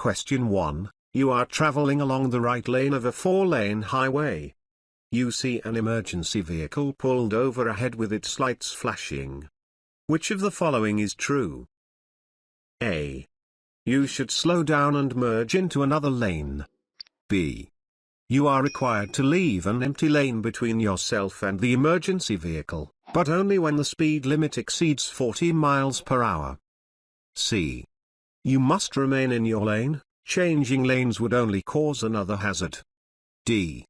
Question 1. You are traveling along the right lane of a 4-lane highway. You see an emergency vehicle pulled over ahead with its lights flashing. Which of the following is true? A. You should slow down and merge into another lane. B. You are required to leave an empty lane between yourself and the emergency vehicle, but only when the speed limit exceeds 40 miles per hour. C. You must remain in your lane. Changing lanes would only cause another hazard. D.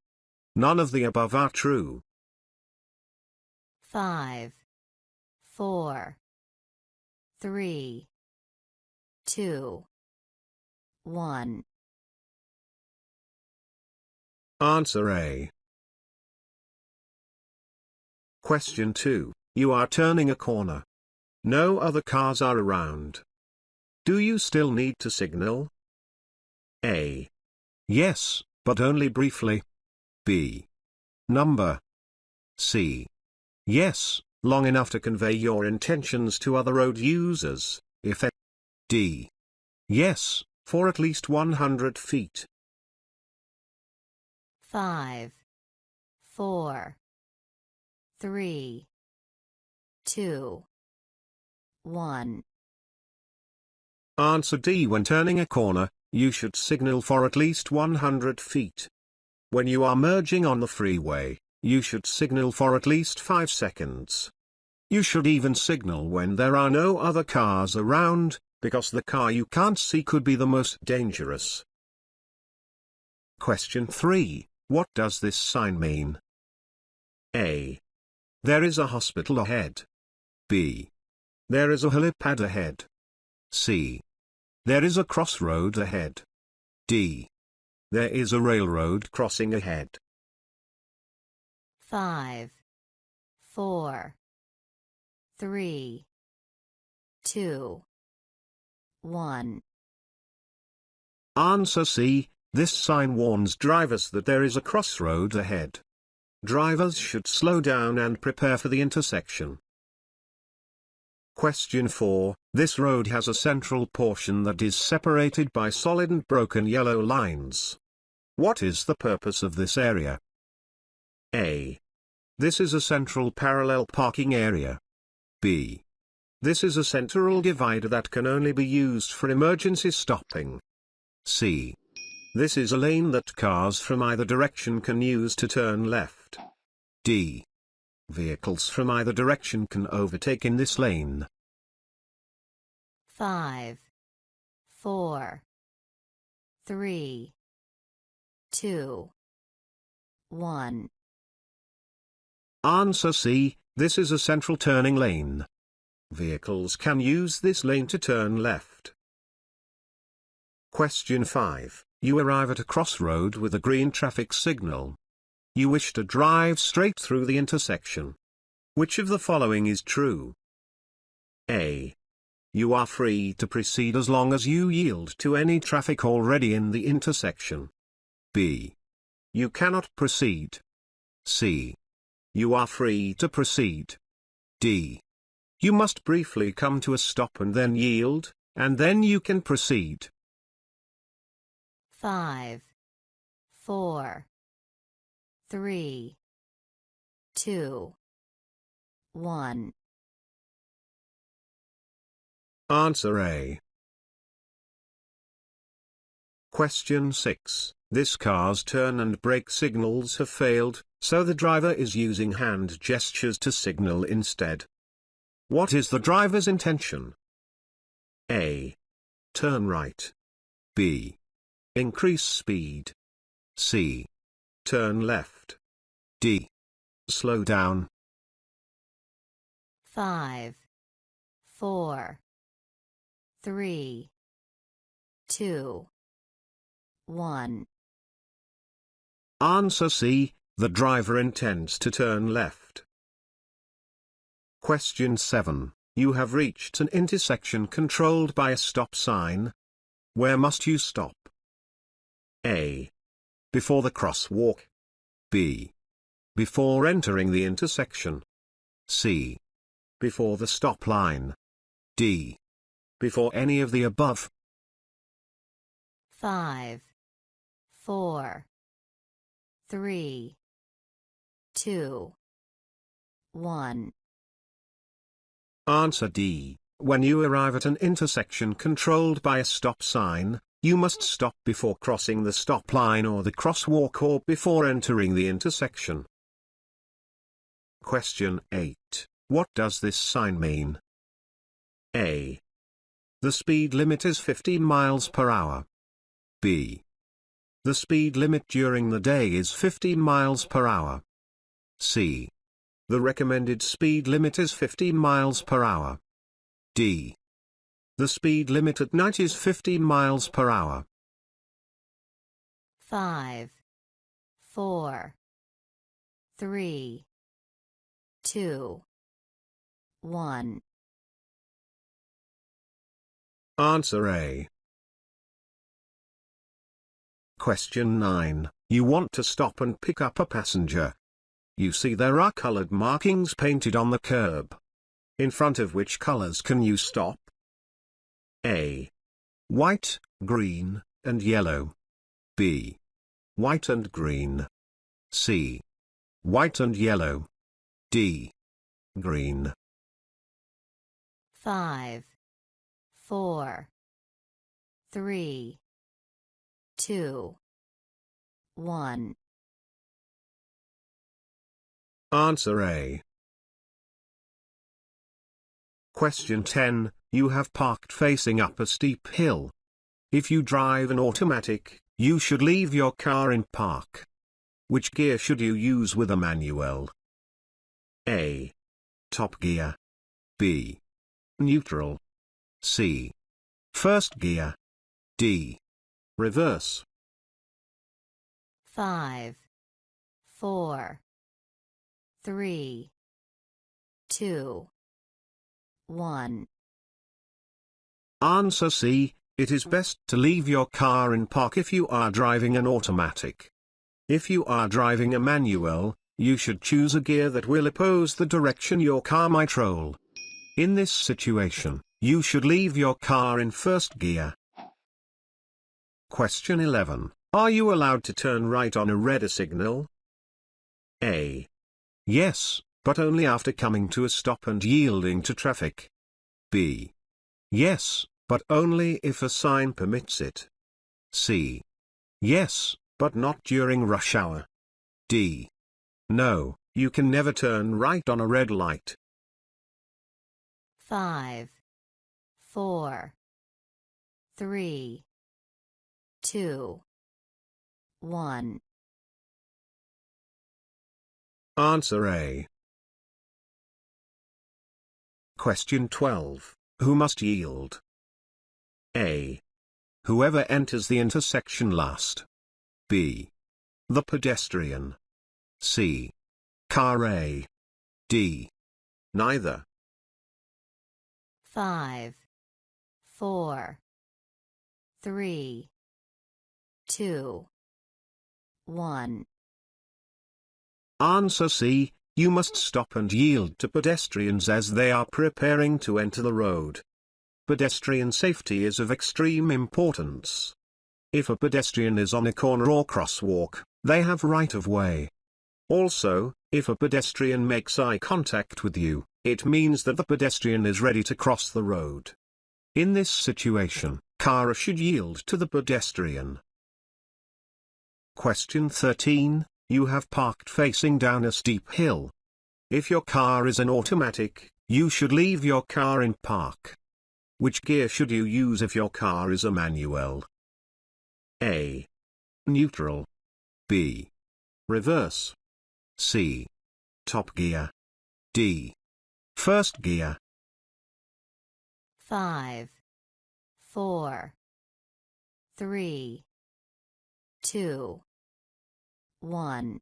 None of the above are true. 5, 4, 3, 2, 1. Answer A. Question 2. You are turning a corner. No other cars are around. Do you still need to signal? A. Yes, but only briefly. B. Number. C. Yes, long enough to convey your intentions to other road users, if any. D. Yes, for at least 100 feet. 5, 4, 3, 2, 1. Answer D. When turning a corner, you should signal for at least 100 feet. When you are merging on the freeway, you should signal for at least 5 seconds. You should even signal when there are no other cars around, because the car you can't see could be the most dangerous. Question 3. What does this sign mean? A. There is a hospital ahead. B. There is a helipad ahead. C. There is a crossroad ahead. D. There is a railroad crossing ahead. 5, 4, 3, 2, 1. Answer C. This sign warns drivers that there is a crossroad ahead. Drivers should slow down and prepare for the intersection. Question 4. This road has a central portion that is separated by solid and broken yellow lines. What is the purpose of this area? A. This is a central parallel parking area. B. This is a central divider that can only be used for emergency stopping. C. This is a lane that cars from either direction can use to turn left. D. Vehicles from either direction can overtake in this lane. 5, 4, 3, 2, 1. Answer C. This is a central turning lane. Vehicles can use this lane to turn left. Question 5. You arrive at a crossroad with a green traffic signal. You wish to drive straight through the intersection. Which of the following is true? A. You are free to proceed as long as you yield to any traffic already in the intersection. B. You cannot proceed. C. You are free to proceed. D. You must briefly come to a stop and then yield, and then you can proceed. 5, 4, 3, 2, 1. Answer A. Question 6. This car's turn and brake signals have failed, so the driver is using hand gestures to signal instead. What is the driver's intention? A. Turn right. B. Increase speed. C. Turn left. D. Slow down. 5, 4, 3, 2, 1. Answer C. The driver intends to turn left. Question 7. You have reached an intersection controlled by a stop sign. Where must you stop? A. Before the crosswalk. B. Before entering the intersection. C. Before the stop line. D. Before any of the above. 5, 4, 3, 2, 1. Answer D. When you arrive at an intersection controlled by a stop sign, you must stop before crossing the stop line or the crosswalk or before entering the intersection. Question 8. What does this sign mean? A. The speed limit is 15 miles per hour. B. The speed limit during the day is 15 miles per hour. C. The recommended speed limit is 15 miles per hour. D. The speed limit at night is 15 miles per hour. 5, 4, 3, 2, 1. Answer A. Question 9. You want to stop and pick up a passenger. You see there are colored markings painted on the curb. In front of which colors can you stop? A. White, green, and yellow. B. White and green. C. White and yellow. D. Green. 5, 4, 3, 2, 1. Answer A. Question 10. You have parked facing up a steep hill. If you drive an automatic, you should leave your car in park. Which gear should you use with a manual? A. Top gear. B. Neutral. C. First gear. D. Reverse. 5, 4, 3, 2, 1. Answer C. It is best to leave your car in park if you are driving an automatic. If you are driving a manual, you should choose a gear that will oppose the direction your car might roll. In this situation, you should leave your car in first gear. Question 11. Are you allowed to turn right on a red signal? A. Yes, but only after coming to a stop and yielding to traffic. B. Yes, but only if a sign permits it. C. Yes, but not during rush hour. D. No, you can never turn right on a red light. 5, 4, 3, 2, 1. Answer A. Question 12. Who must yield? A. Whoever enters the intersection last. B. The pedestrian. C. Car A. D. Neither. 5, 4, 3, 2, 1. Answer C. You must stop and yield to pedestrians as they are preparing to enter the road. Pedestrian safety is of extreme importance. If a pedestrian is on a corner or crosswalk, they have right of way. Also, if a pedestrian makes eye contact with you, it means that the pedestrian is ready to cross the road. In this situation, car should yield to the pedestrian. Question 13. You have parked facing down a steep hill. If your car is an automatic, you should leave your car in park. Which gear should you use if your car is a manual? A. Neutral. B. Reverse. C. Top gear. D. First gear. 5, 4, 3, 2, 1.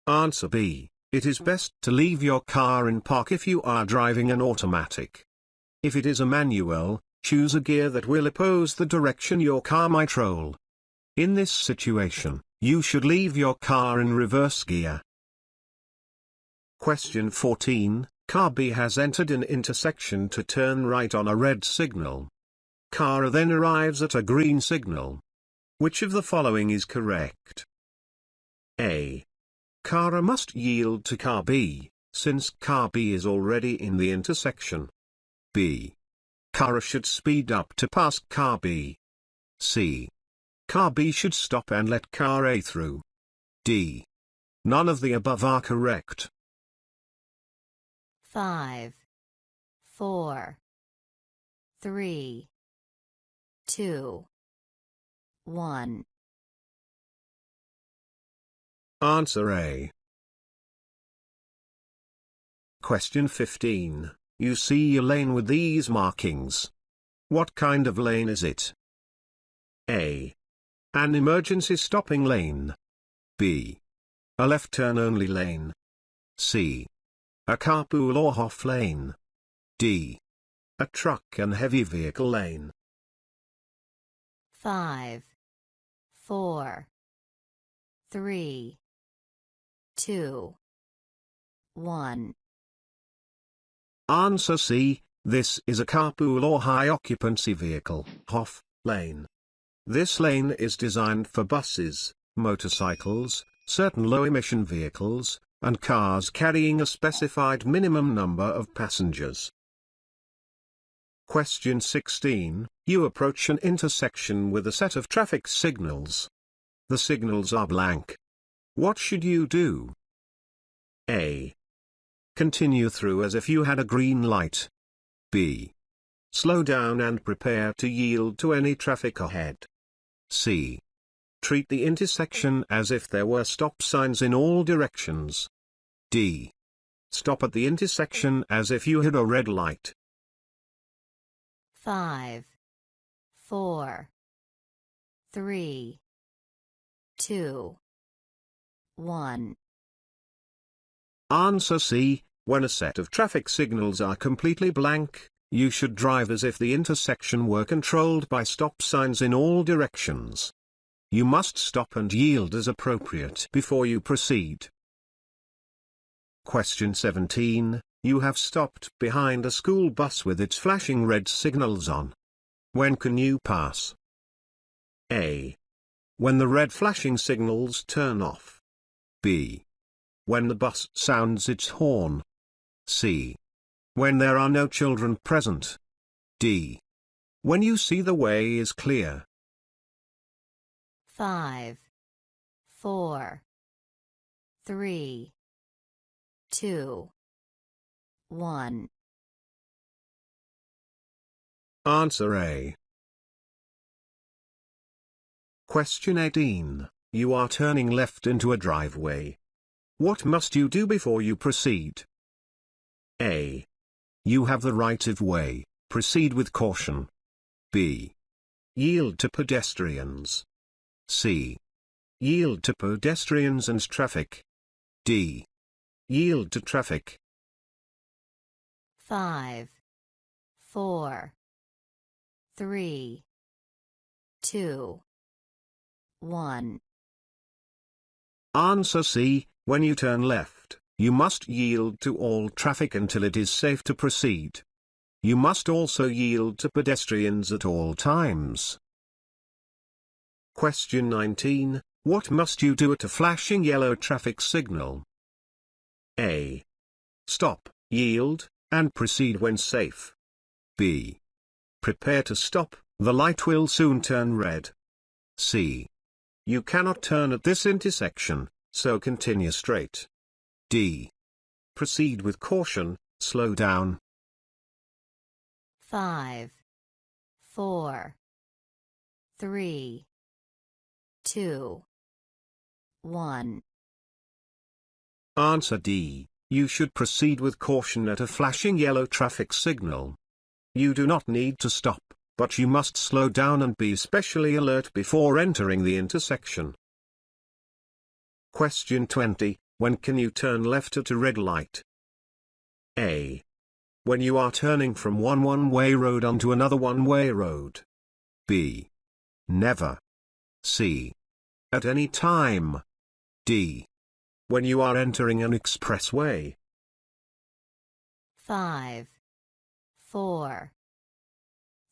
Answer B. It is best to leave your car in park if you are driving an automatic. If it is a manual, choose a gear that will oppose the direction your car might roll. In this situation, you should leave your car in reverse gear. Question 14. Car B has entered an intersection to turn right on a red signal. Car then arrives at a green signal. Which of the following is correct? A. Car must yield to car B, since car B is already in the intersection. B. Car should speed up to pass car B. C. Car B should stop and let car A through. D. None of the above are correct. 5, 4, 3, 2, 1. Answer A. Question 15. You see a lane with these markings. What kind of lane is it? A. An emergency stopping lane. B. A left turn only lane. C. A carpool or off lane. D. A truck and heavy vehicle lane. 5, 4, 3, 2, 1. Answer C. This is a carpool or high occupancy vehicle, HOV, lane. This lane is designed for buses, motorcycles, certain low-emission vehicles, and cars carrying a specified minimum number of passengers. Question 16. You approach an intersection with a set of traffic signals. The signals are blank. What should you do? A. Continue through as if you had a green light. B. Slow down and prepare to yield to any traffic ahead. C. Treat the intersection as if there were stop signs in all directions. D. Stop at the intersection as if you had a red light. 5, 4, 3, 2, 1. Answer C. When a set of traffic signals are completely blank, you should drive as if the intersection were controlled by stop signs in all directions. You must stop and yield as appropriate before you proceed. Question 17. You have stopped behind a school bus with its flashing red signals on. When can you pass? A. When the red flashing signals turn off. B. When the bus sounds its horn. C. When there are no children present. D. When you see the way is clear. 5, 4, 3, 2, 1. Answer A. Question 18. You are turning left into a driveway. What must you do before you proceed? A. You have the right of way, proceed with caution. B. Yield to pedestrians. C. Yield to pedestrians and traffic. D. Yield to traffic. 5, 4, 3, 2, 1. Answer C. When you turn left, you must yield to all traffic until it is safe to proceed. You must also yield to pedestrians at all times. Question 19. What must you do at a flashing yellow traffic signal? A. Stop, yield, and proceed when safe. B. Prepare to stop, the light will soon turn red. C. You cannot turn at this intersection, so continue straight. D. Proceed with caution, slow down. 5, 4, 3, 2, 1. Answer D. You should proceed with caution at a flashing yellow traffic signal. You do not need to stop, but you must slow down and be especially alert before entering the intersection. Question 20. When can you turn left at a red light? A. When you are turning from one one-way road onto another one-way road. B. Never. C. At any time. D. When you are entering an expressway. 5, 4,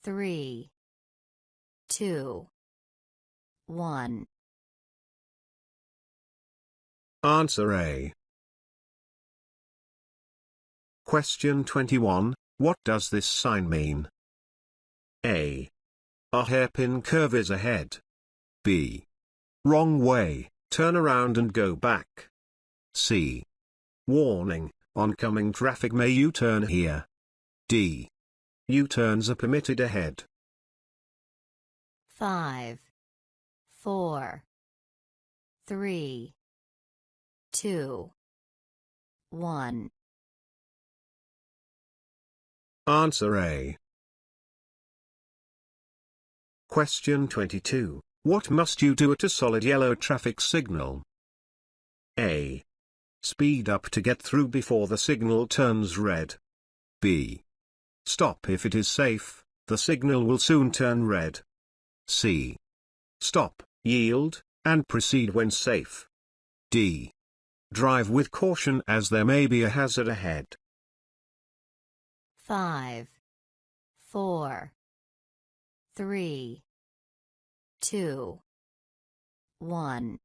3, 2, 1. Answer A. Question 21. What does this sign mean? A. A hairpin curve is ahead. B. Wrong way, turn around and go back. C. Warning, oncoming traffic may U-turn here. D. U-turns are permitted ahead. 5, 4, 3, 2, 1. Answer A. Question 22. What must you do at a solid yellow traffic signal? A. Speed up to get through before the signal turns red. B. Stop if it is safe, the signal will soon turn red. C. Stop, yield, and proceed when safe. D. Drive with caution as there may be a hazard ahead. 5, 4, 3, 2, 1.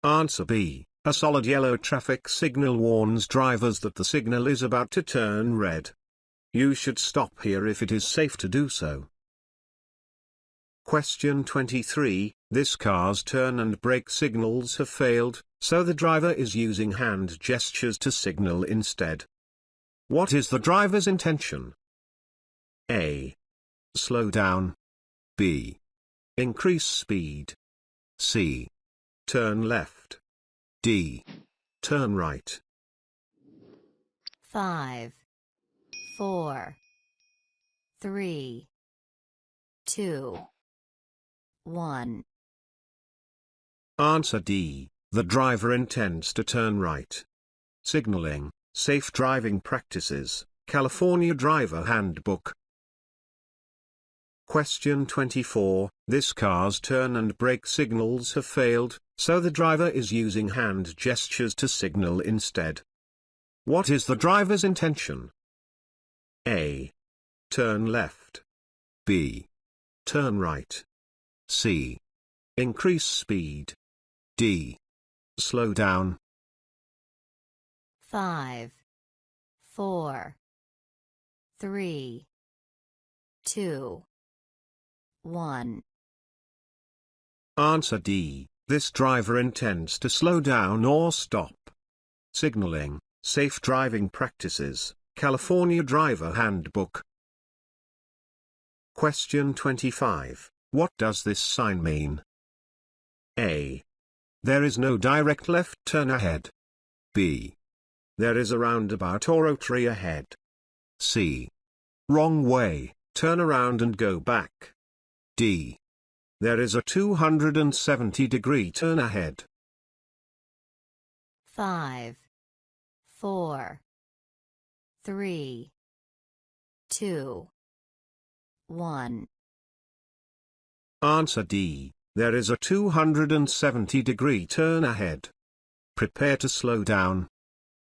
Answer B. A solid yellow traffic signal warns drivers that the signal is about to turn red. You should stop here if it is safe to do so. Question 23. This car's turn and brake signals have failed, so the driver is using hand gestures to signal instead. What is the driver's intention? A. Slow down. B. Increase speed. C. Turn left. D. Turn right. 5, 4, 3, 2, 1. Answer D. The driver intends to turn right. Signaling, Safe Driving Practices, California Driver Handbook. Question 24. This car's turn and brake signals have failed, so the driver is using hand gestures to signal instead. What is the driver's intention? A. Turn left. B. Turn right. C. Increase speed. D. Slow down. 5, 4, 3, 2, 1. Answer D. This driver intends to slow down or stop. Signaling, Safe Driving Practices, California Driver Handbook. Question 25. What does this sign mean? A. There is no direct left turn ahead. B. There is a roundabout or rotary ahead. C. Wrong way, turn around and go back. D. There is a 270-degree turn ahead. 5, 4, 3, 2, 1. Answer D. There is a 270-degree turn ahead. Prepare to slow down.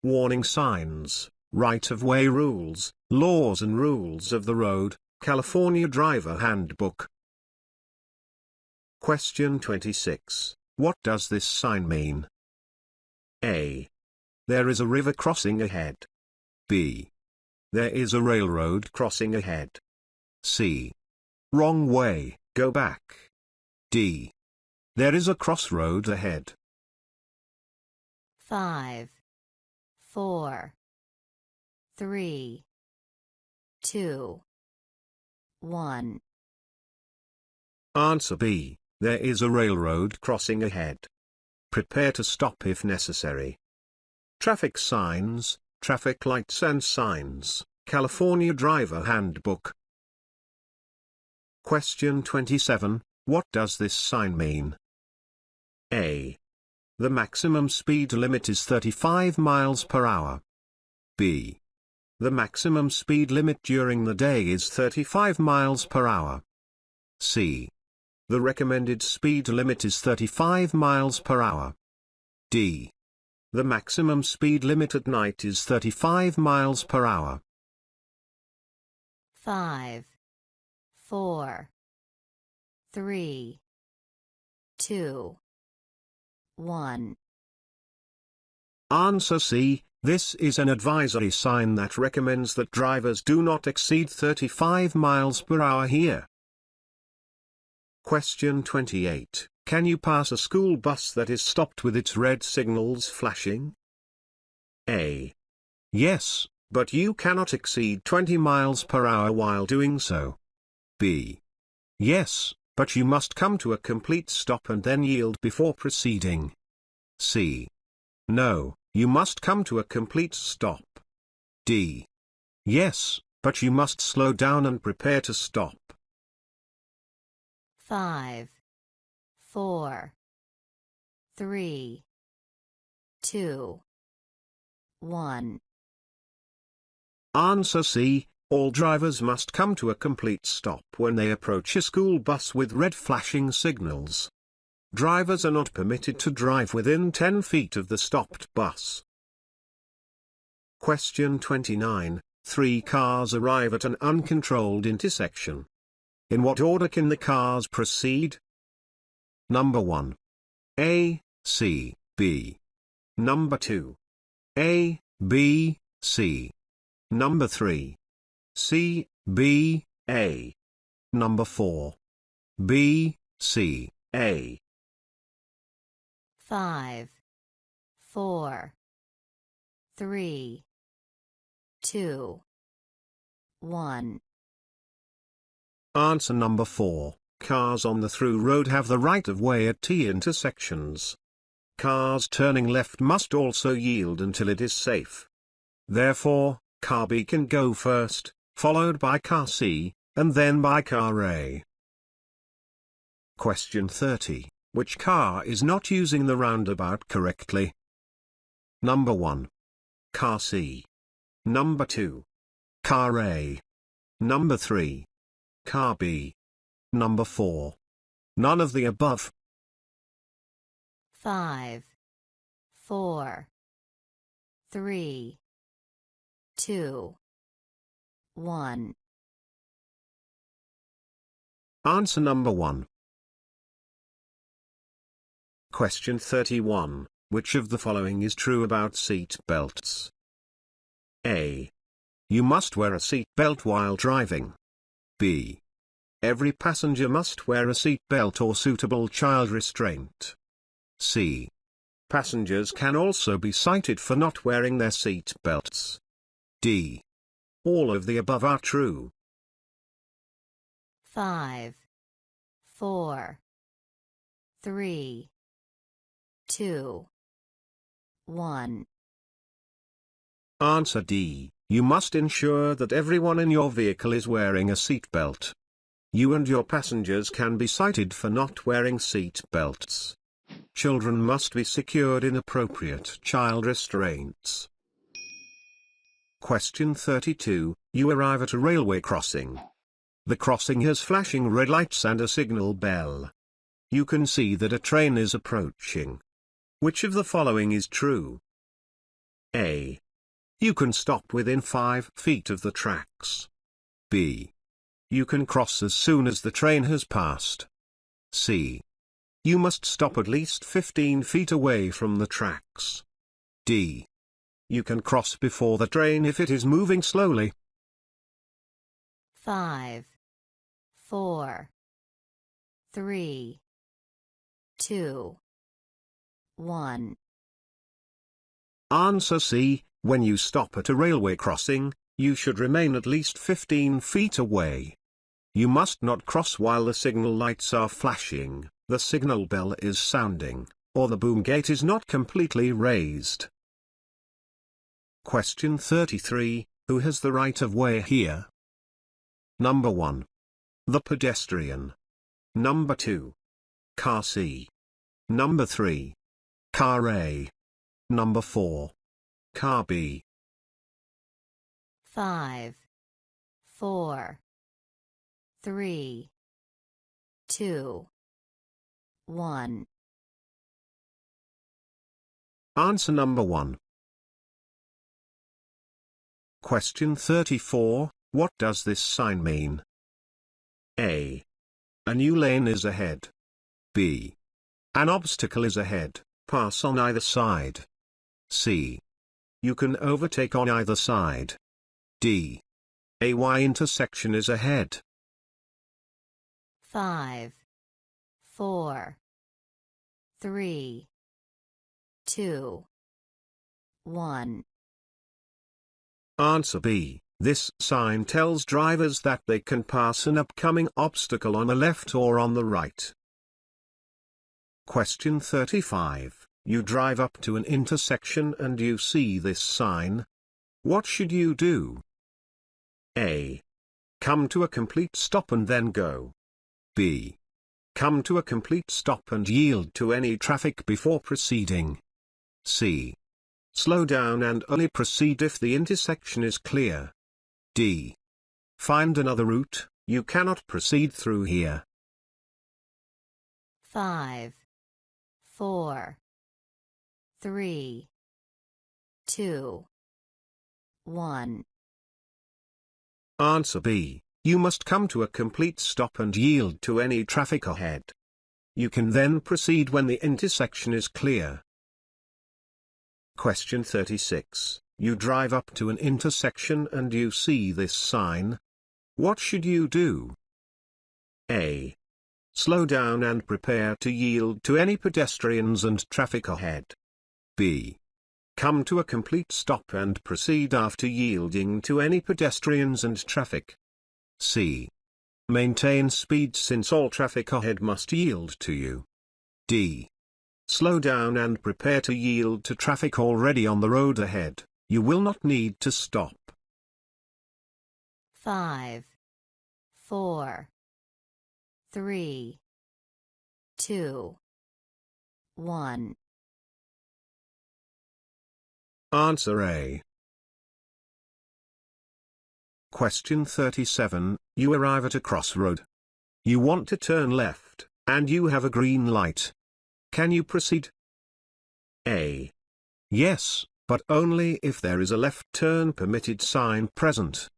Warning signs, right-of-way rules, laws and rules of the road, California Driver Handbook. Question 26. What does this sign mean? A. There is a river crossing ahead. B. There is a railroad crossing ahead. C. Wrong way, go back. D. There is a crossroad ahead. 5, 4, 3, 2, 1. Answer B. There is a railroad crossing ahead. Prepare to stop if necessary. Traffic signs, traffic lights and signs, California Driver Handbook. Question 27. What does this sign mean? A. The maximum speed limit is 35 miles per hour. B. The maximum speed limit during the day is 35 miles per hour. C. The recommended speed limit is 35 miles per hour. D. The maximum speed limit at night is 35 miles per hour. 5, 4, 3, 2, 1. Answer C. This is an advisory sign that recommends that drivers do not exceed 35 miles per hour here. Question 28. Can you pass a school bus that is stopped with its red signals flashing? A. Yes, but you cannot exceed 20 miles per hour while doing so. B. Yes, but you must come to a complete stop and then yield before proceeding. C. No, you must come to a complete stop. D. Yes, but you must slow down and prepare to stop. 5, 4, 3, 2, 1. Answer C. All drivers must come to a complete stop when they approach a school bus with red flashing signals. Drivers are not permitted to drive within 10 feet of the stopped bus. Question 29. 3 cars arrive at an uncontrolled intersection. In what order can the cars proceed? Number 1. A, C, B. Number 2. A, B, C. Number 3. C, B, A. Number 4. B, C, A. 5, 4, 3, 2, 1. Answer number 4. Cars on the through road have the right of way at T intersections. Cars turning left must also yield until it is safe. Therefore, car B can go first, followed by car C, and then by car A. Question 30. Which car is not using the roundabout correctly? Number 1. Car C. Number 2. Car A. Number 3. Car B. Number 4. None of the above. 5, 4, 3, 2, 1. Answer number 1. Question 31. Which of the following is true about seat belts? A. You must wear a seat belt while driving. B. Every passenger must wear a seat belt or suitable child restraint. C. Passengers can also be cited for not wearing their seat belts. D. All of the above are true. 5, 4, 3, 2, 1. Answer D. You must ensure that everyone in your vehicle is wearing a seat belt. You and your passengers can be cited for not wearing seat belts. Children must be secured in appropriate child restraints. Question 32. You arrive at a railway crossing. The crossing has flashing red lights and a signal bell. You can see that a train is approaching. Which of the following is true? A. You can stop within 5 feet of the tracks. B. You can cross as soon as the train has passed. C. You must stop at least 15 feet away from the tracks. D. You can cross before the train if it is moving slowly. 5, 4, 3, 2, 1. Answer C. When you stop at a railway crossing, you should remain at least 15 feet away. You must not cross while the signal lights are flashing, the signal bell is sounding, or the boom gate is not completely raised. Question 33. Who has the right of way here? Number 1. The pedestrian. Number 2. Car C. Number 3. Car A. Number 4. Car B. 5, 4, 3, 2, 1. Answer number 1. Question 34. What does this sign mean? A. A new lane is ahead. B. An obstacle is ahead, pass on either side. C. You can overtake on either side. D. A Y intersection is ahead. 5, 4, 3, 2, 1. Answer B. This sign tells drivers that they can pass an upcoming obstacle on the left or on the right. Question 35. You drive up to an intersection and you see this sign. What should you do? A. Come to a complete stop and then go. B. Come to a complete stop and yield to any traffic before proceeding. C. Slow down and only proceed if the intersection is clear. D. Find another route, you cannot proceed through here. 5, 4, 3, 2, 1. Answer B. You must come to a complete stop and yield to any traffic ahead. You can then proceed when the intersection is clear. Question 36. You drive up to an intersection and you see this sign. What should you do? A. Slow down and prepare to yield to any pedestrians and traffic ahead. B. Come to a complete stop and proceed after yielding to any pedestrians and traffic. C. Maintain speed since all traffic ahead must yield to you. D. Slow down and prepare to yield to traffic already on the road ahead. You will not need to stop. 5, 4, 3, 2, 1. Answer A. Question 37. You arrive at a crossroad. You want to turn left, and you have a green light. Can you proceed? A. Yes, but only if there is a left turn permitted sign present.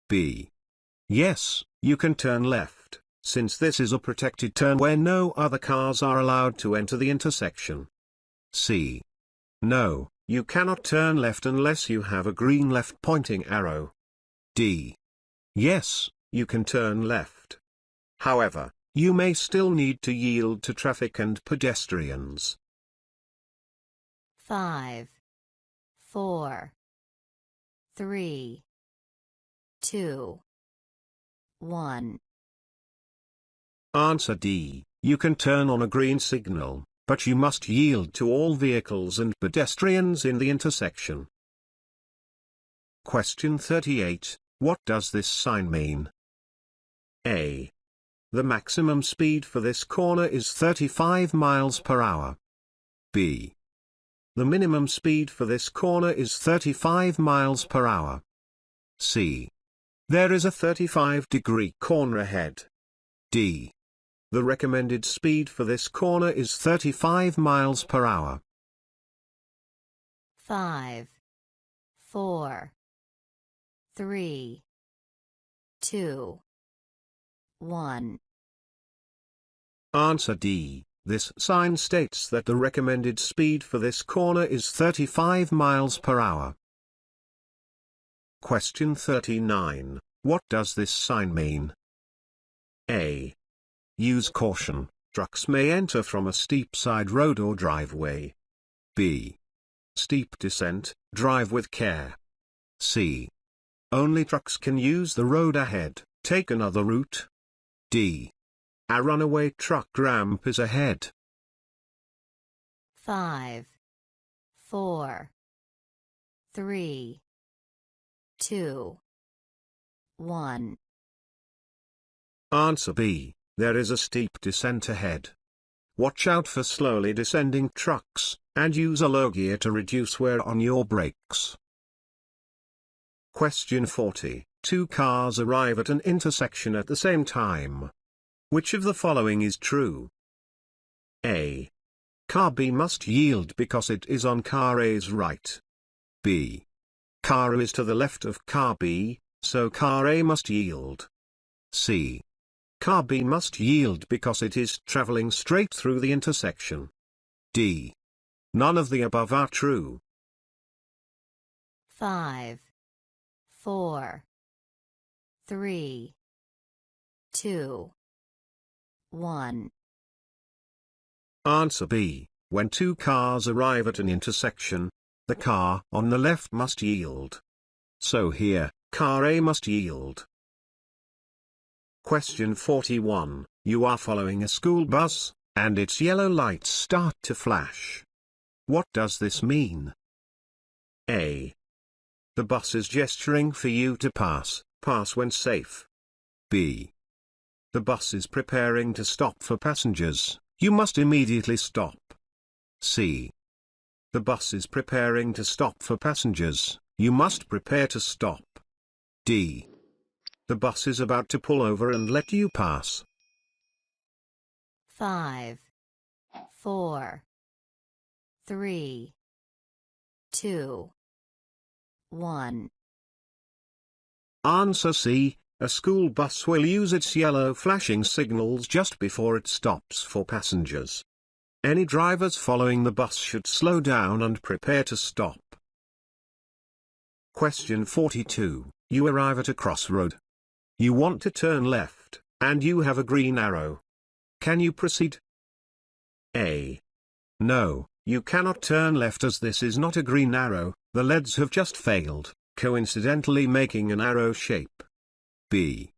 B. Yes, you can turn left, since this is a protected turn where no other cars are allowed to enter the intersection. C. No, you cannot turn left unless you have a green left pointing arrow. D. Yes, you can turn left. However, you may still need to yield to traffic and pedestrians. 5, 4, 3, 2, 1. Answer D. You can turn on a green signal, but you must yield to all vehicles and pedestrians in the intersection. Question 38. What does this sign mean? A. The maximum speed for this corner is 35 miles per hour. B. The minimum speed for this corner is 35 miles per hour. C. There is a 35-degree corner ahead. D. The recommended speed for this corner is 35 miles per hour. 5, 4, 3, 2, 1. Answer D. This sign states that the recommended speed for this corner is 35 miles per hour. Question 39. What does this sign mean? A. Use caution, trucks may enter from a steep side road or driveway. B. Steep descent, drive with care. C. Only trucks can use the road ahead, take another route. D. A runaway truck ramp is ahead. 5, 4, 3, 2, 1. Answer B. There is a steep descent ahead. Watch out for slowly descending trucks, and use a low gear to reduce wear on your brakes. Question 40. Two cars arrive at an intersection at the same time. Which of the following is true? A. Car B must yield because it is on car A's right. B. Car A is to the left of car B, so car A must yield. C. Car B must yield because it is traveling straight through the intersection. D. None of the above are true. 5, 4, 3, 2, 1. Answer B. When two cars arrive at an intersection, the car on the left must yield. So here, car A must yield. Question 41. You are following a school bus, and its yellow lights start to flash. What does this mean? A. The bus is gesturing for you to pass when safe. B. The bus is preparing to stop for passengers, you must immediately stop. C. The bus is preparing to stop for passengers, you must prepare to stop. D. The bus is about to pull over and let you pass. 5, 4, 3, 2, 1. Answer C. A school bus will use its yellow flashing signals just before it stops for passengers. Any drivers following the bus should slow down and prepare to stop. Question 42. You arrive at a crossroad. You want to turn left, and you have a green arrow. Can you proceed? A. No, you cannot turn left as this is not a green arrow, the LEDs have just failed, coincidentally making an arrow shape. B.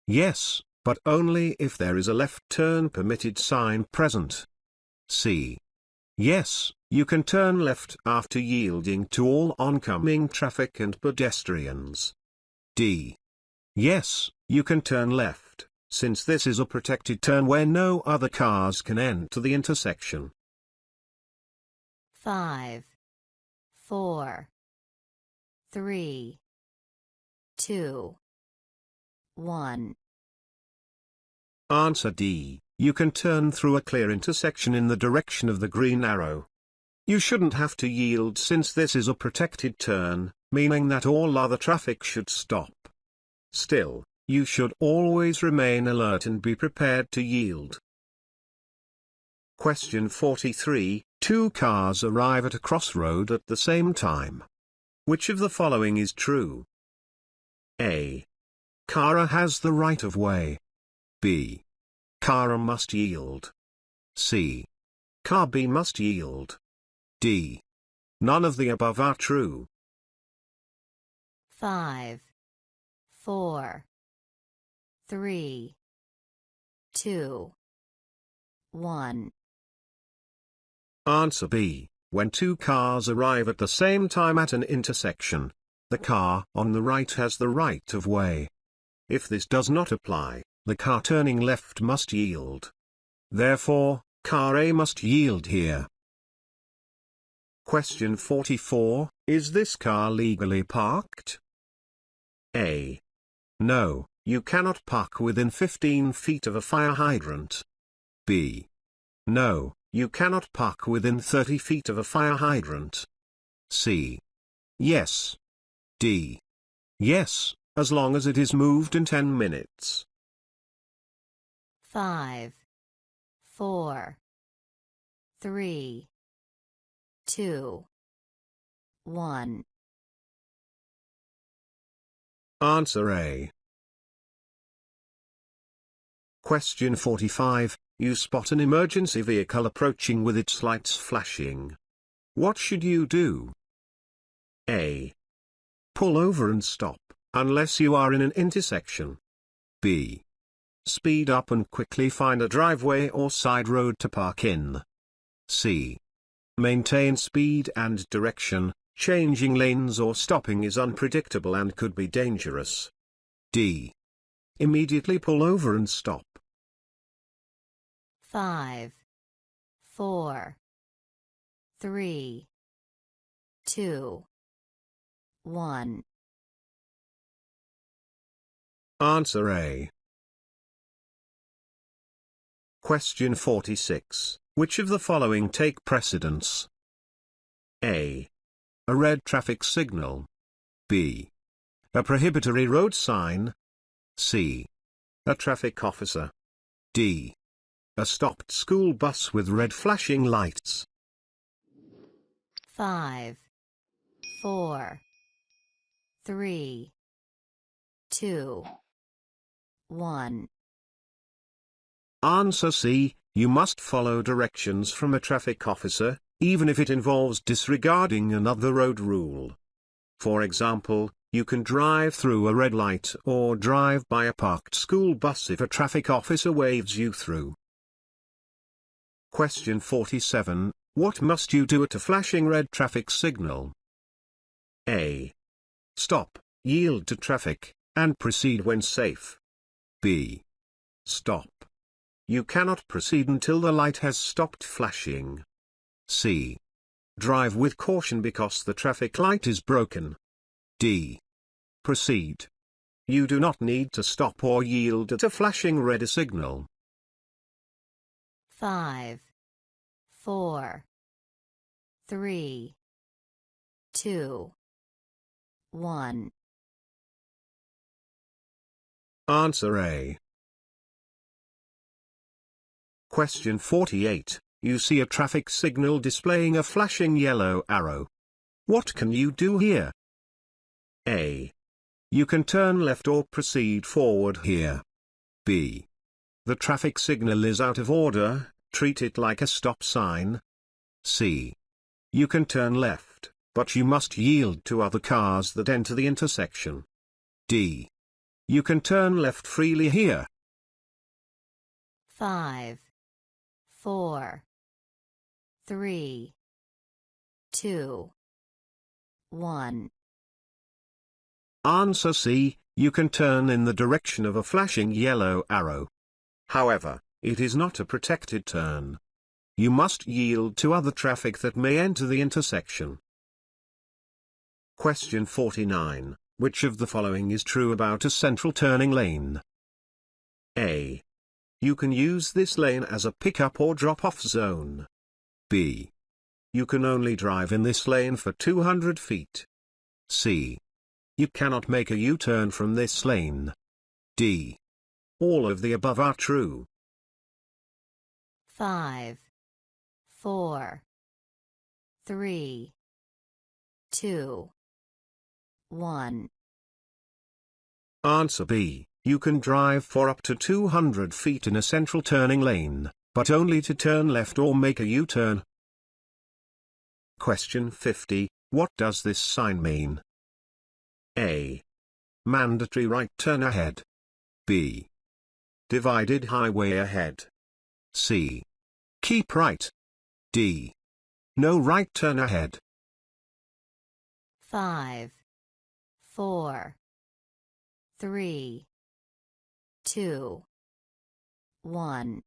Yes, but only if there is a left turn permitted sign present. C. Yes, you can turn left after yielding to all oncoming traffic and pedestrians. D. Yes, you can turn left, since this is a protected turn where no other cars can enter the intersection. 5, 4, 3, 2, 1. Answer D. You can turn through a clear intersection in the direction of the green arrow. You shouldn't have to yield since this is a protected turn, meaning that all other traffic should stop. Still, you should always remain alert and be prepared to yield. Question 43. Two cars arrive at a crossroad at the same time. Which of the following is true? A. Car A has the right of way. B. Car A must yield. C. Car B must yield. D. None of the above are true. 5, 4, 3, 2, 1. Answer B. When two cars arrive at the same time at an intersection, the car on the right has the right of way. If this does not apply, the car turning left must yield. Therefore, car A must yield here. Question 44. Is this car legally parked? A. No, you cannot park within 15 feet of a fire hydrant. B. No, you cannot park within 30 feet of a fire hydrant. C. Yes. D. Yes, as long as it is moved in 10 minutes. 5, 4, 3, 2, 1. Answer A. Question 45. You spot an emergency vehicle approaching with its lights flashing. What should you do? A. Pull over and stop, unless you are in an intersection. B. Speed up and quickly find a driveway or side road to park in. C. Maintain speed and direction, changing lanes or stopping is unpredictable and could be dangerous. D. Immediately pull over and stop. 5, 4, 3, 2, 1. Answer A. Question 46. Which of the following take precedence? A. A red traffic signal. B. A prohibitory road sign. C. A traffic officer. D. A stopped school bus with red flashing lights. 5, 4, 3, 2, 1. Answer C. You must follow directions from a traffic officer, even if it involves disregarding another road rule. For example, you can drive through a red light or drive by a parked school bus if a traffic officer waves you through. Question 47. What must you do at a flashing red traffic signal? A. Stop, yield to traffic, and proceed when safe. B. Stop. You cannot proceed until the light has stopped flashing. C. Drive with caution because the traffic light is broken. D. Proceed. You do not need to stop or yield at a flashing red signal. 5, 4, 3, 2, 1. Answer A. Question 48. You see a traffic signal displaying a flashing yellow arrow. What can you do here? A. You can turn left or proceed forward here. B. The traffic signal is out of order, treat it like a stop sign. C. You can turn left, but you must yield to other cars that enter the intersection. D. You can turn left freely here. 5, 4, 3, 2, 1. Answer C. You can turn in the direction of a flashing yellow arrow. However, it is not a protected turn. You must yield to other traffic that may enter the intersection. Question 49. Which of the following is true about a central turning lane? A. You can use this lane as a pick-up or drop-off zone. B. You can only drive in this lane for 200 feet. C. You cannot make a U-turn from this lane. D. All of the above are true. 5, 4, 3, 2, 1. Answer B. You can drive for up to 200 feet in a central turning lane, but only to turn left or make a U-turn. Question 50. What does this sign mean? A. Mandatory right turn ahead. B. Divided highway ahead. C. Keep right. D. No right turn ahead. 5, 4, 3, 2, 1.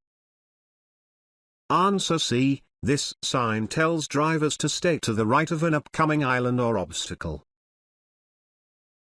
Answer C. This sign tells drivers to stay to the right of an upcoming island or obstacle.